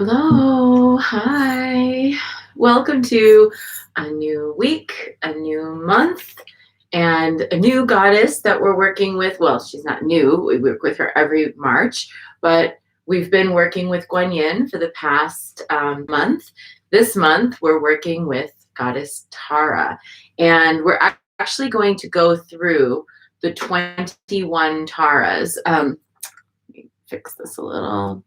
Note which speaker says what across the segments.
Speaker 1: Hello, hi. Welcome to a new week, a new month, and a new goddess that we're working with. Well, she's not new. We work with her every March, but we've been working with Guanyin for the past month. This month, we're working with goddess Tara, and we're actually going to go through the 21 Taras. Let me fix this a little.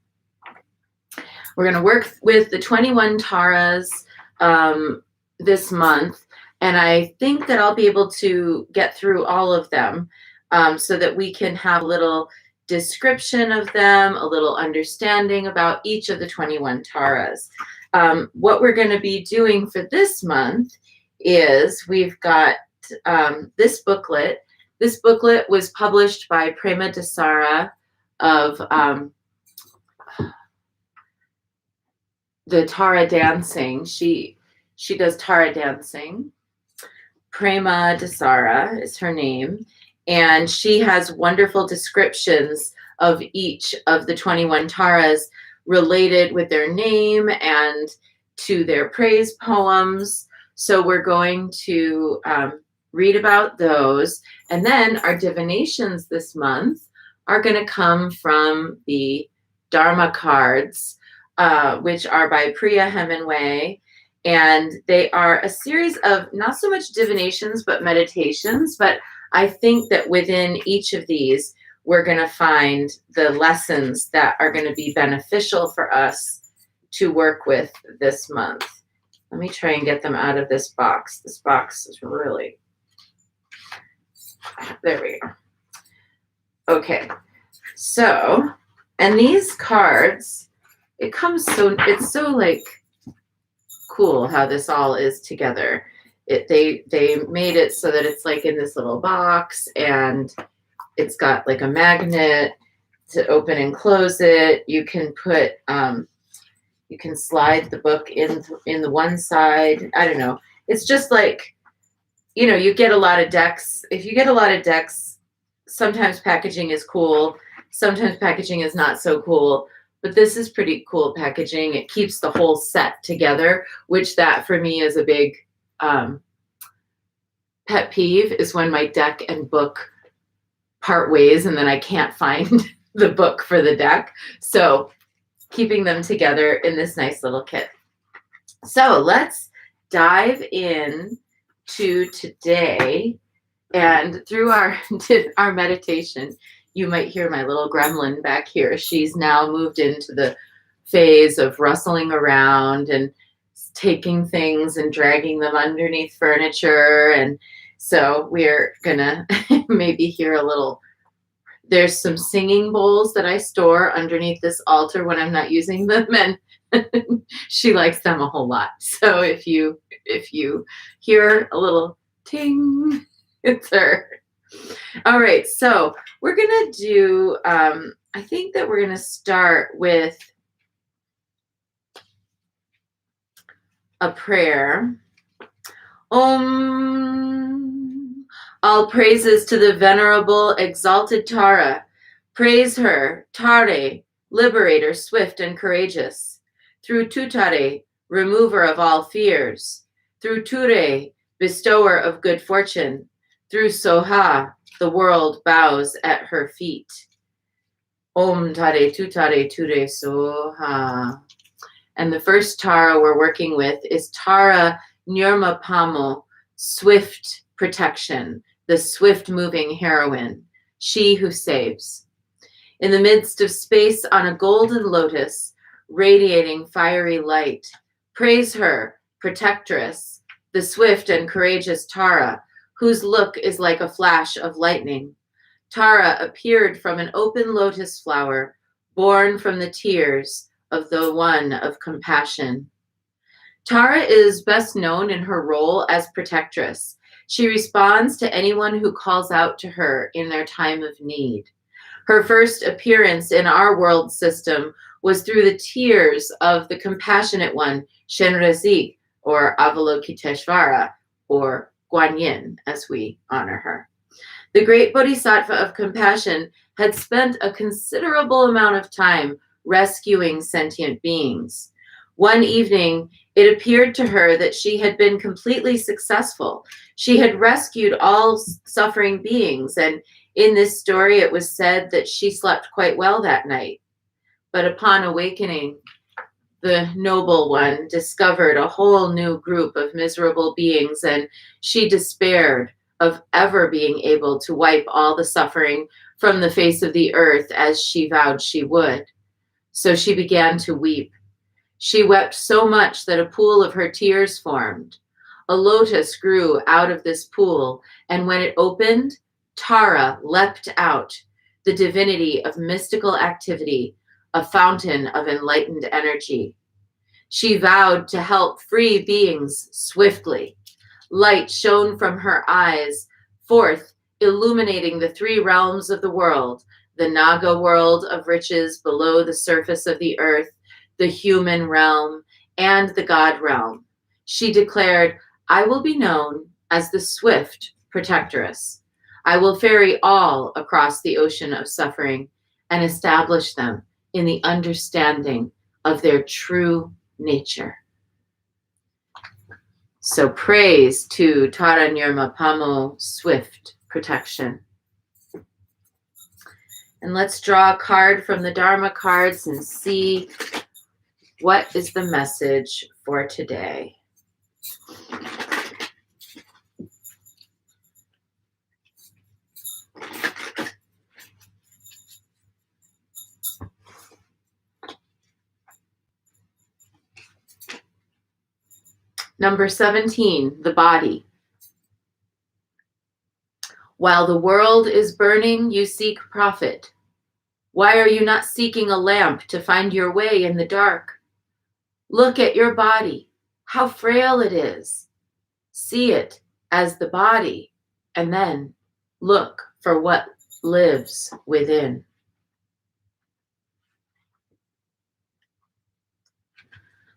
Speaker 1: We're going to work with the 21 Taras this month, and I think that I'll be able to get through all of them so that we can have a little description of them, a little understanding about each of the 21 Taras. What we're going to be doing for this month is we've got this booklet. This booklet was published by Prema Dasara of the Tara dancing. She does Tara dancing. Prema Dasara is her name, and she has wonderful descriptions of each of the 21 Taras related with their name and to their praise poems. So we're going to read about those, and then our divinations this month are going to come from the Dharma cards, which are by Priya Hemingway, and they are a series of not so much divinations but meditations. But I think that within each of these we're going to find the lessons that are going to be beneficial for us to work with this month. Let me try and get them out of this box. This box is really, there we go. Okay, so, and these cards, it's so like cool how this all is together. They made it so that it's like in this little box, and it's got like a magnet to open and close it. You can put you can slide the book in the one side. I don't know. It's just like, you get a lot of decks. If you get a lot of decks, sometimes packaging is cool, sometimes packaging is not so cool. But this is pretty cool packaging. It keeps the whole set together, which that for me is a big pet peeve, is when my deck and book part ways and then I can't find the book for the deck. So keeping them together in this nice little kit. So let's dive in to today, and through our meditation, you might hear my little gremlin back here. She's now moved into the phase of rustling around and taking things and dragging them underneath furniture. And so we're gonna maybe hear a little, there's some singing bowls that I store underneath this altar when I'm not using them, and she likes them a whole lot. So if you hear a little ting, it's her. All right, so we're going to do, I think that we're going to start with a prayer. Om. All praises to the venerable, exalted Tara. Praise her, Tare, liberator, swift and courageous. Through Tutare, remover of all fears. Through Ture, bestower of good fortune. Through Soha, the world bows at her feet. Om Tare Tutare Ture Soha. And the first Tara we're working with is Tara Nyurma Pamo, swift protection, the swift moving heroine, she who saves. In the midst of space on a golden lotus, radiating fiery light, praise her, protectress, the swift and courageous Tara, whose look is like a flash of lightning. Tara appeared from an open lotus flower, born from the tears of the one of compassion. Tara is best known in her role as protectress. She responds to anyone who calls out to her in their time of need. Her first appearance in our world system was through the tears of the compassionate one, Shenrezig, or Avalokiteshvara, or Guanyin, as we honor her. The great bodhisattva of compassion had spent a considerable amount of time rescuing sentient beings. One evening, it appeared to her that she had been completely successful. She had rescued all suffering beings, and in this story it was said that she slept quite well that night. But upon awakening, the noble one discovered a whole new group of miserable beings, and she despaired of ever being able to wipe all the suffering from the face of the earth as she vowed she would. So she began to weep. She wept so much that a pool of her tears formed. A lotus grew out of this pool, and when it opened, Tara leapt out, the divinity of mystical activity, a fountain of enlightened energy. She vowed to help free beings swiftly. Light shone from her eyes, forth, illuminating the three realms of the world, the Naga world of riches below the surface of the earth, the human realm, and the God realm. She declared, I will be known as the swift protectress. I will ferry all across the ocean of suffering and establish them in the understanding of their true nature. So praise to Tara Nirmapamo, swift protection. And let's draw a card from the Dharma cards and see what is the message for today. Number 17, the body. While the world is burning, you seek profit. Why are you not seeking a lamp to find your way in the dark? Look at your body, how frail it is. See it as the body, and then look for what lives within.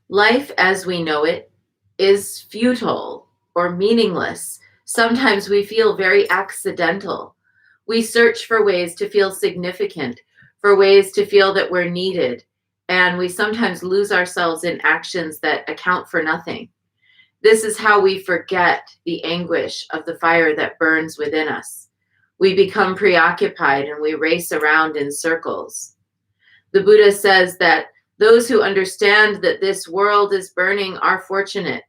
Speaker 1: Life as we know it is futile or meaningless. Sometimes we feel very accidental. We search for ways to feel significant, for ways to feel that we're needed, and we sometimes lose ourselves in actions that account for nothing. This is how we forget the anguish of the fire that burns within us. We become preoccupied and we race around in circles. The Buddha says that those who understand that this world is burning are fortunate.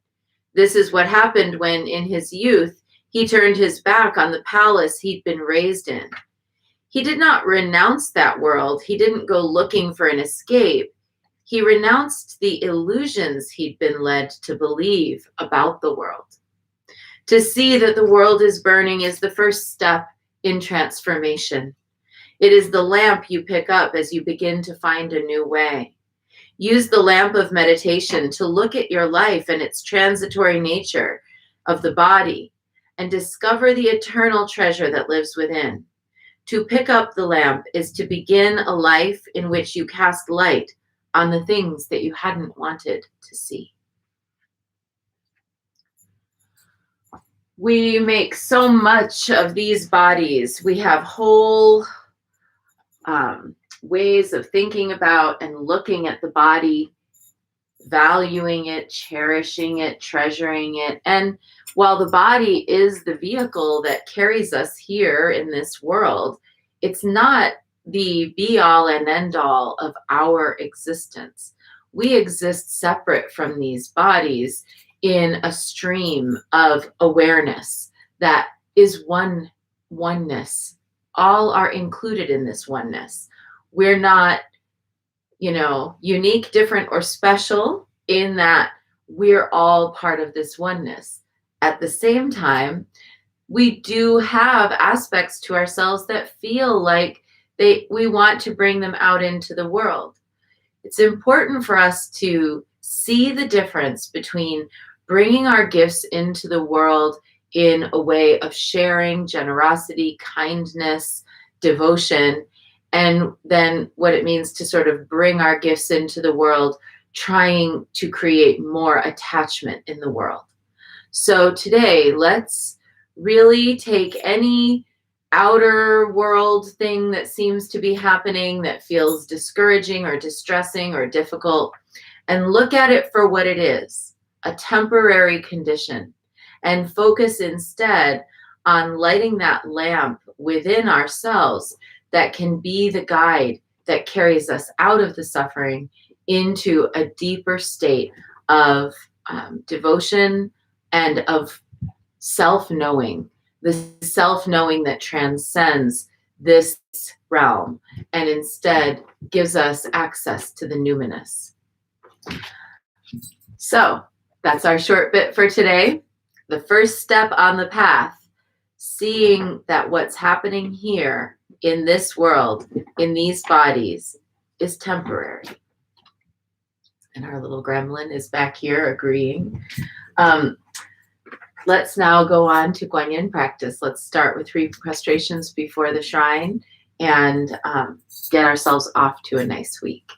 Speaker 1: This is what happened when, in his youth, he turned his back on the palace he'd been raised in. He did not renounce that world. He didn't go looking for an escape. He renounced the illusions he'd been led to believe about the world. To see that the world is burning is the first step in transformation. It is the lamp you pick up as you begin to find a new way. Use the lamp of meditation to look at your life and its transitory nature of the body and discover the eternal treasure that lives within. To pick up the lamp is to begin a life in which you cast light on the things that you hadn't wanted to see. We make so much of these bodies. We have whole ways of thinking about and looking at the body, valuing it, cherishing it, treasuring it. And while the body is the vehicle that carries us here in this world, it's not the be-all and end-all of our existence. We exist separate from these bodies in a stream of awareness that is oneness. All are included in this oneness. We're not, unique, different, or special in that we're all part of this oneness. At the same time, we do have aspects to ourselves that feel like we want to bring them out into the world. It's important for us to see the difference between bringing our gifts into the world in a way of sharing, generosity, kindness, devotion, and then what it means to sort of bring our gifts into the world, trying to create more attachment in the world. So today, let's really take any outer world thing that seems to be happening that feels discouraging or distressing or difficult, and look at it for what it is, a temporary condition, and focus instead on lighting that lamp within ourselves that can be the guide that carries us out of the suffering into a deeper state of devotion and of self-knowing, the self-knowing that transcends this realm and instead gives us access to the numinous. So that's our short bit for today. The first step on the path, seeing that what's happening here in this world, in these bodies, is temporary. And our little gremlin is back here agreeing. Let's now go on to Guanyin practice. Let's start with 3 prostrations before the shrine and get ourselves off to a nice week.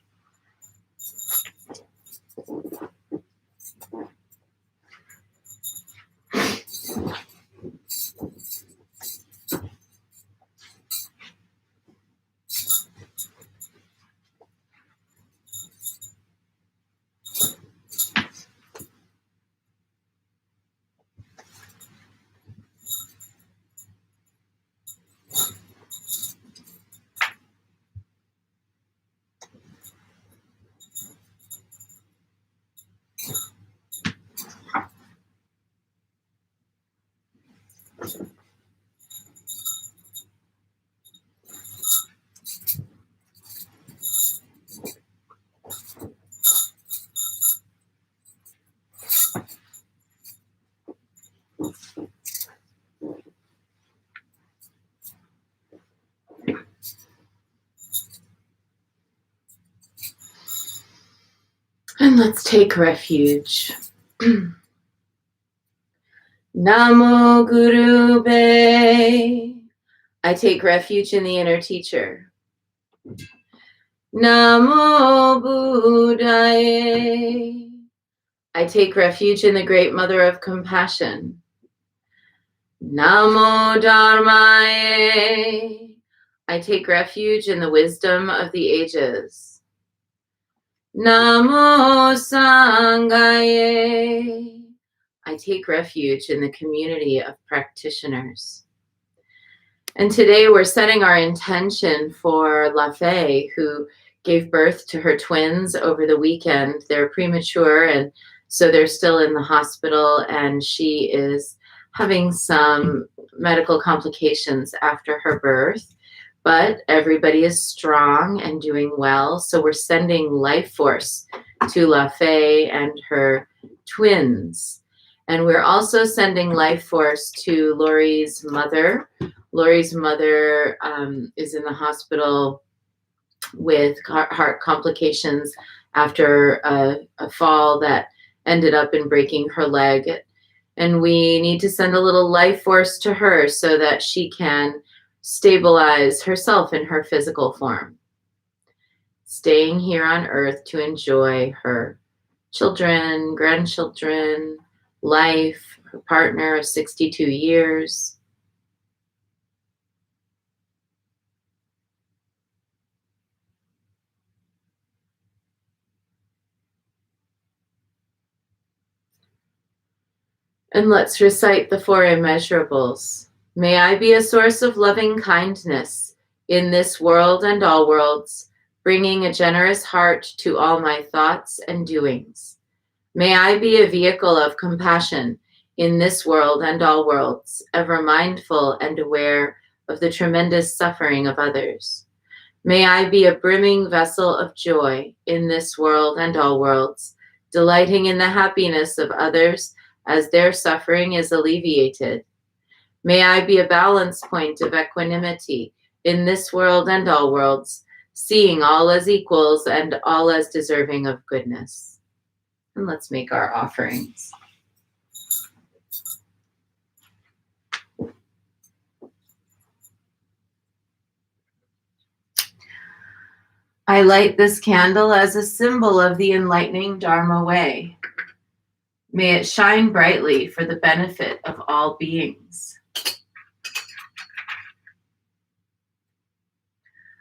Speaker 1: And let's take refuge. Namo Guru Be. I take refuge in the inner teacher. Namo Buddhaye. I take refuge in the great mother of compassion. Namo Dharmaye. I take refuge in the wisdom of the ages. Namo Sanghaye. I take refuge in the community of practitioners. And today we're setting our intention for La Fei, who gave birth to her twins over the weekend. They're premature, and so they're still in the hospital, and she is having some medical complications after her birth. But everybody is strong and doing well, so we're sending life force to La Fei and her twins. And we're also sending life force to Lori's mother. Lori's mother is in the hospital with heart complications after a fall that ended up in breaking her leg. And we need to send a little life force to her so that she can stabilize herself in her physical form, staying here on earth to enjoy her children, grandchildren, life, her partner of 62 years. And let's recite the Four Immeasurables. May I be a source of loving kindness in this world and all worlds, bringing a generous heart to all my thoughts and doings. May I be a vehicle of compassion in this world and all worlds, ever mindful and aware of the tremendous suffering of others. May I be a brimming vessel of joy in this world and all worlds, delighting in the happiness of others as their suffering is alleviated. May I be a balance point of equanimity in this world and all worlds, seeing all as equals and all as deserving of goodness. And let's make our offerings. I light this candle as a symbol of the enlightening Dharma way. May it shine brightly for the benefit of all beings.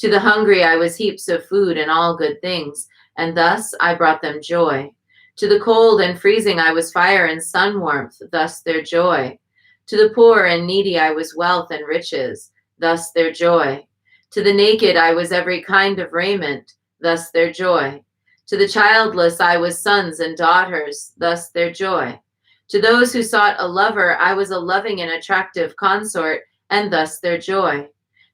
Speaker 1: To the hungry I was heaps of food and all good things, and thus I brought them joy. To the cold and freezing I was fire and sun warmth, thus their joy. To the poor and needy I was wealth and riches, thus their joy. To the naked I was every kind of raiment, thus their joy. To the childless I was sons and daughters, thus their joy. To those who sought a lover I was a loving and attractive consort, and thus their joy.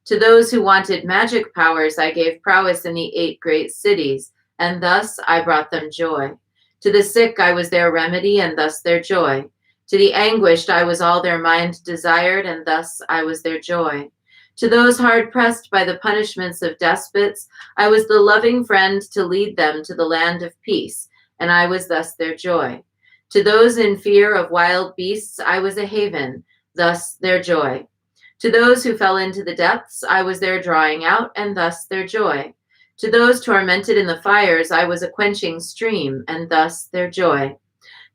Speaker 1: To those who wanted magic powers I gave prowess in the 8 great cities, and thus I brought them joy. To the sick I was their remedy, and thus their joy. To the anguished I was all their mind desired, and thus I was their joy. To those hard pressed by the punishments of despots, I was the loving friend to lead them to the land of peace, and I was thus their joy. To those in fear of wild beasts, I was a haven, thus their joy. To those who fell into the depths, I was their drawing out, and thus their joy. To those tormented in the fires, I was a quenching stream, and thus their joy.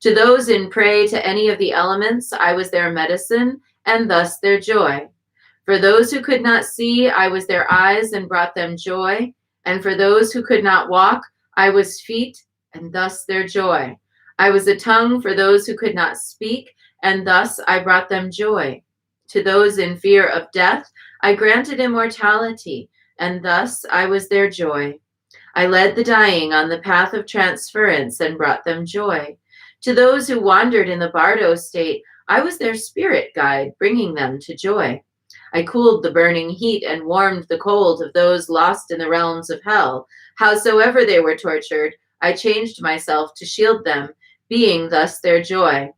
Speaker 1: To those in prey to any of the elements, I was their medicine, and thus their joy. For those who could not see, I was their eyes and brought them joy. And for those who could not walk, I was feet, and thus their joy. I was a tongue for those who could not speak, and thus I brought them joy. To those in fear of death, I granted immortality, and thus I was their joy. I led the dying on the path of transference and brought them joy. To those who wandered in the bardo state, I was their spirit guide, bringing them to joy. I cooled the burning heat and warmed the cold of those lost in the realms of hell. Howsoever they were tortured, I changed myself to shield them, being thus their joy.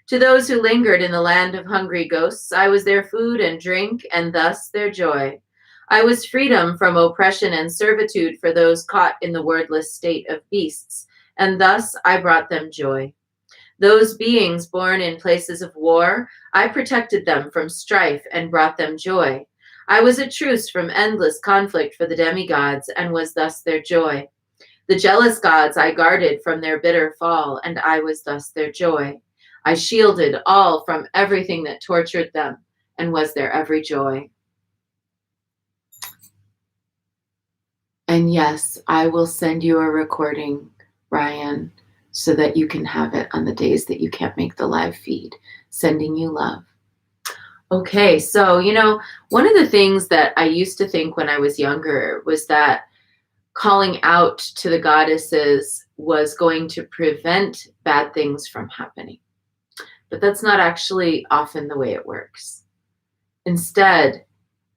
Speaker 1: To those who lingered in the land of hungry ghosts, I was their food and drink, and thus their joy. I was freedom from oppression and servitude for those caught in the wordless state of beasts, and thus I brought them joy. Those beings born in places of war, I protected them from strife and brought them joy. I was a truce from endless conflict for the demigods, and was thus their joy. The jealous gods I guarded from their bitter fall, and I was thus their joy. I shielded all from everything that tortured them, and was their every joy. And yes, I will send you a recording, Brian, so that you can have it on the days that you can't make the live feed. Sending you love. Okay, so, one of the things that I used to think when I was younger was that calling out to the goddesses was going to prevent bad things from happening. But that's not actually often the way it works. Instead,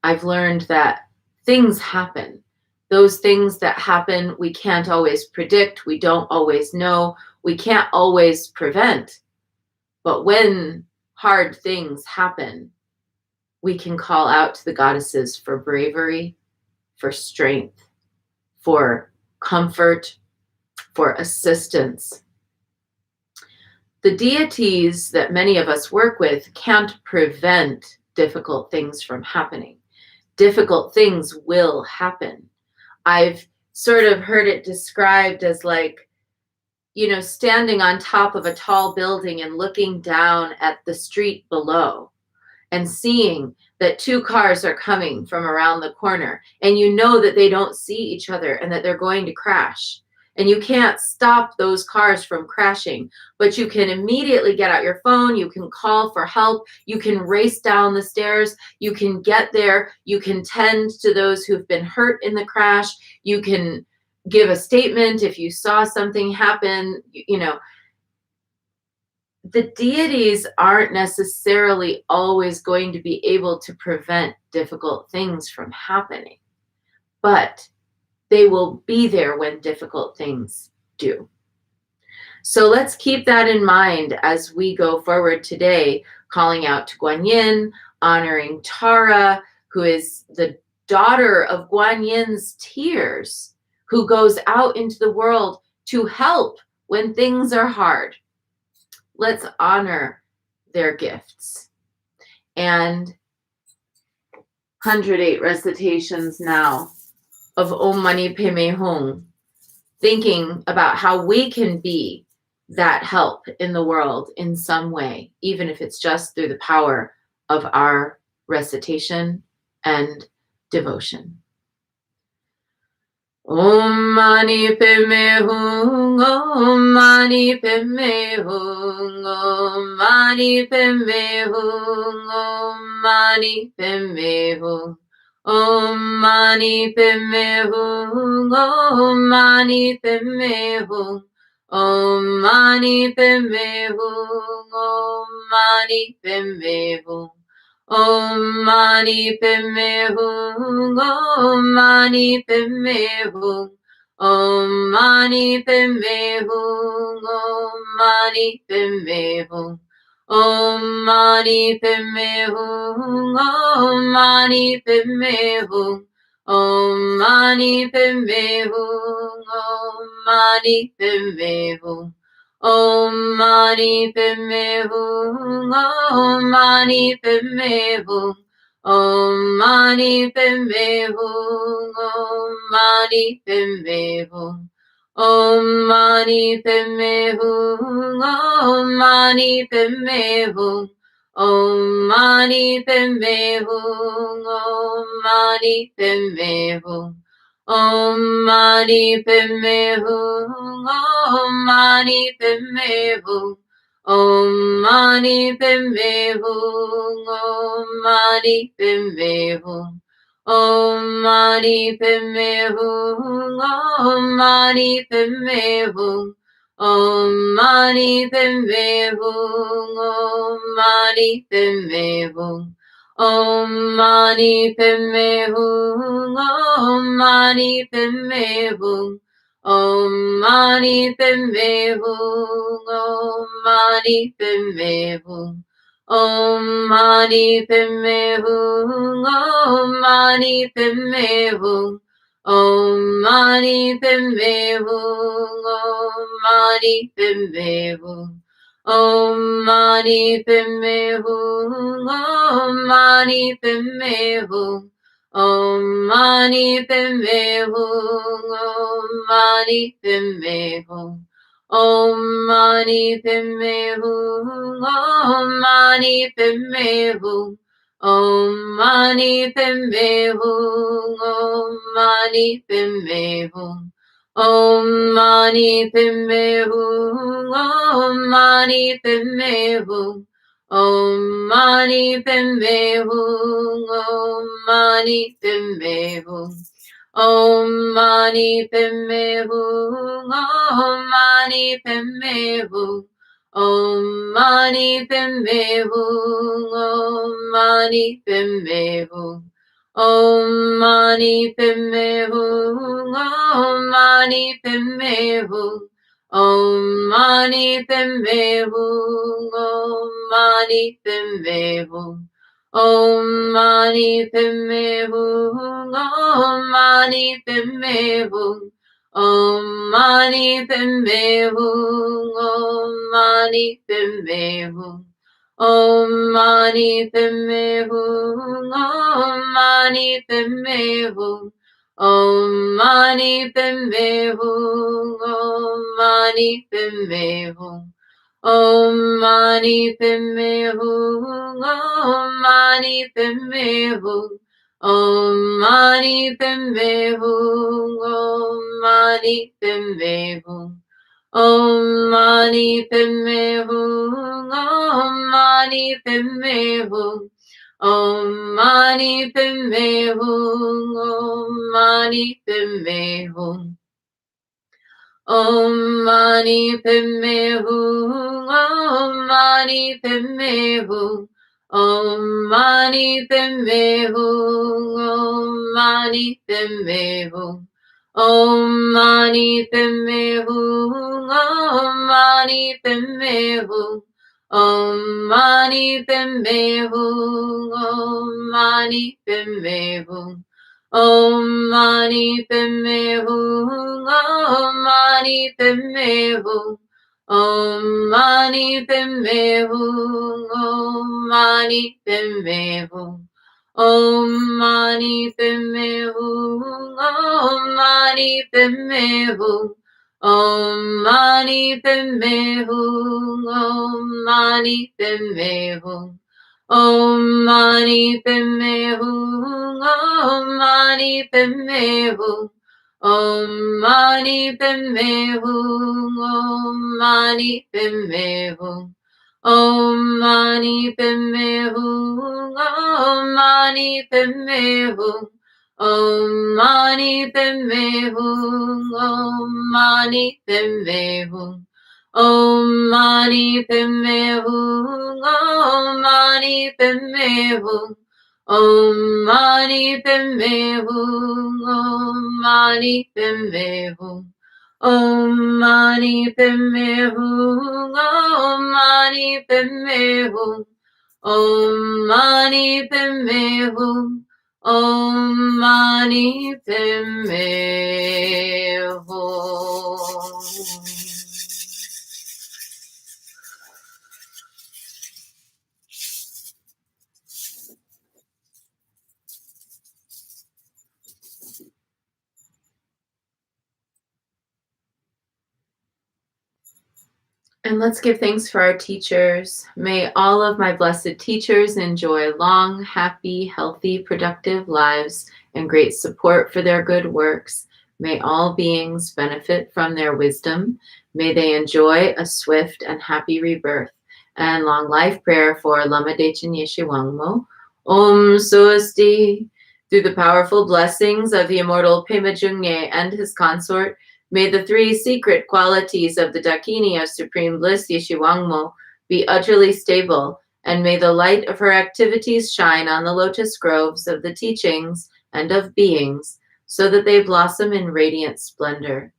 Speaker 1: I've learned that things happen. Those things that happen, we can't always predict. We don't always know. We can't always prevent. But when hard things happen, we can call out to the goddesses for bravery, for strength, for comfort, for assistance. The deities that many of us work with can't prevent difficult things from happening. Difficult things will happen. I've sort of heard it described as like, standing on top of a tall building and looking down at the street below and seeing that 2 cars are coming from around the corner, and you know that they don't see each other and that they're going to crash. And you can't stop those cars from crashing, but you can immediately get out your phone, you can call for help, you can race down the stairs, you can get there, you can tend to those who've been hurt in the crash, you can give a statement if you saw something happen. The deities aren't necessarily always going to be able to prevent difficult things from happening, but they will be there when difficult things do. So let's keep that in mind as we go forward today, calling out to Guan Yin, honoring Tara, who is the daughter of Guan Yin's tears, who goes out into the world to help when things are hard. Let's honor their gifts. And 108 recitations now of Om Mani Padme Hum, thinking about how we can be that help in the world in some way, even if it's just through the power of our recitation and devotion. Om Mani Padme Hum, Om Mani Padme Hum, Om Mani Padme Hum, Om Mani Padme Hum, Om Mani Padme Hum, Om Mani Padme Hum, Om Mani Padme Hum, Om Mani Padme Hum. Om Mani Padme Hum, Om Mani Padme Hum, Om Mani Padme Hum, Om Mani Padme Hum, Om Mani Padme Hum, Om Mani Padme Hum, Om Mani Padme Hum, Om Mani Padme Hum. Om Mani Padme Hum, Om Mani Padme Hum, Om Mani Padme Hum, Om Mani Padme Hum, Om Mani Padme Hum, Om Mani Padme Hum, Om Mani Padme Hum, Om Mani Padme Hum. Om Mani Padme Hum, Om Mani Padme Hum, Om Mani Padme Hum, Om Mani Padme Hum, Om Mani Padme Hum, Om Mani Padme Hum, Om Mani Padme Hum, Om Mani Padme Hum. Om Mani Padme Hum, Om Mani Padme Hum, Om Mani Padme Hum, Om Mani Padme Hum, Om Mani Padme Hum, Om Mani Padme Hum, Om Mani Padme Hum, Om Mani Padme Hum. Om Mani Padme Hum, Om Mani Padme Hum, Om Mani Padme Hum, Om Mani Padme Hum, Om Mani Padme Hum, Om Mani Padme Hum, Om Mani Padme Hum, Om Mani Padme Hum. Om Mani Padme Hum, Om Mani Padme Hum, Om Mani Padme Hum, Om Mani Padme Hum, Om Mani Padme Hum, Om Mani Padme Hum, Om Mani Padme Hum, Om Mani Padme Hum. Om Mani Padme Hum, Om Mani Padme Hum, Om Mani Padme Hum, Om Mani Padme Hum, Om Mani Padme Hum, Om Mani Padme Hum, Om Mani Padme Hum, Om Mani Padme Hum. Om Mani Padme Hum, Om Mani Padme Hum, Om Mani Padme Hum, Om Mani Padme Hum, Om Mani Padme Hum, Om Mani Padme Hum, Om Mani Padme Hum, Om Mani Padme Hum. Om Mani Padme Hum, Om Mani Padme Hum, Om Mani Padme Hum, Om Mani Padme Hum. Om Mani Padme Hum, Om Mani Padme Hum, Om Mani Padme Hum, Om Mani Padme Hum. Om Mani Padme Hum, Om Mani Padme Hum, Om Mani Padme Hum, Om Mani Padme Hum. Om Mani Padme Hum, Om Mani Padme Hum, Om Mani Padme Hum, Om Mani Padme Hum. Om Mani Padme Hum, Om Mani Padme Hum, Om Mani Padme Hum, Om Mani Padme Hum. Om Mani Padme Hum, Om Mani Padme Hum, Om Mani Padme Hum. Om Mani Padme Hum. Om Mani Padme Hum. Om Mani Padme Hum. Om Mani Padme Hum. Om Mani Padme Hum. Om Mani Padme Hum. Om Mani Padme Hum. Om Mani Padme Hum. Om Mani Padme Hum. Om Mani Padme Hum. Om Mani Padme Hum. Om Mani Padme Hum. Om Mani Padme Hum. And let's give thanks for our teachers. May all of my blessed teachers enjoy long, happy, healthy, productive lives and great support for their good works. May all beings benefit from their wisdom. May they enjoy a swift and happy rebirth. And long life prayer for Lama Dechen Yeshe Wangmo. Om Swasti. Through the powerful blessings of the immortal Pema Jungye and his consort, may the three secret qualities of the Dakini of Supreme Bliss Yeshiwangmo be utterly stable, and may the light of her activities shine on the lotus groves of the teachings and of beings, so that they blossom in radiant splendor.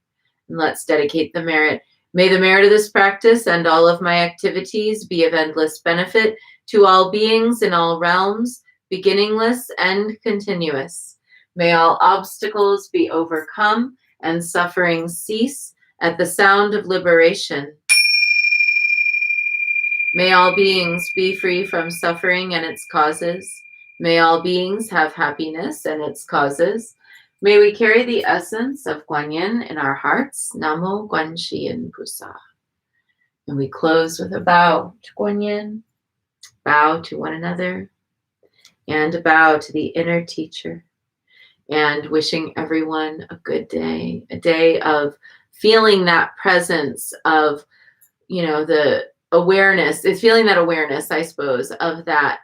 Speaker 1: And let's dedicate the merit. May the merit of this practice and all of my activities be of endless benefit to all beings in all realms, beginningless and continuous. May all obstacles be overcome and suffering cease at the sound of liberation. May all beings be free from suffering and its causes. May all beings have happiness and its causes. May we carry the essence of Guan Yin in our hearts. Namo Guan Yin Pusa. And we close with a bow to Guan Yin, bow to one another, and a bow to the inner teacher. And wishing everyone a good day, a day of feeling that presence of, the awareness, is feeling that awareness, I suppose, of that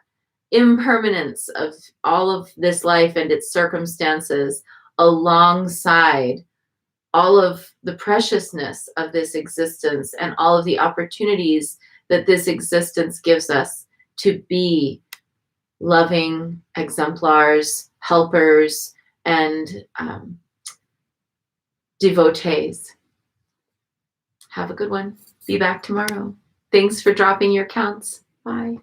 Speaker 1: impermanence of all of this life and its circumstances alongside all of the preciousness of this existence and all of the opportunities that this existence gives us to be loving exemplars, helpers, and devotees. Have a good one. Be back tomorrow. Thanks for dropping your counts. Bye.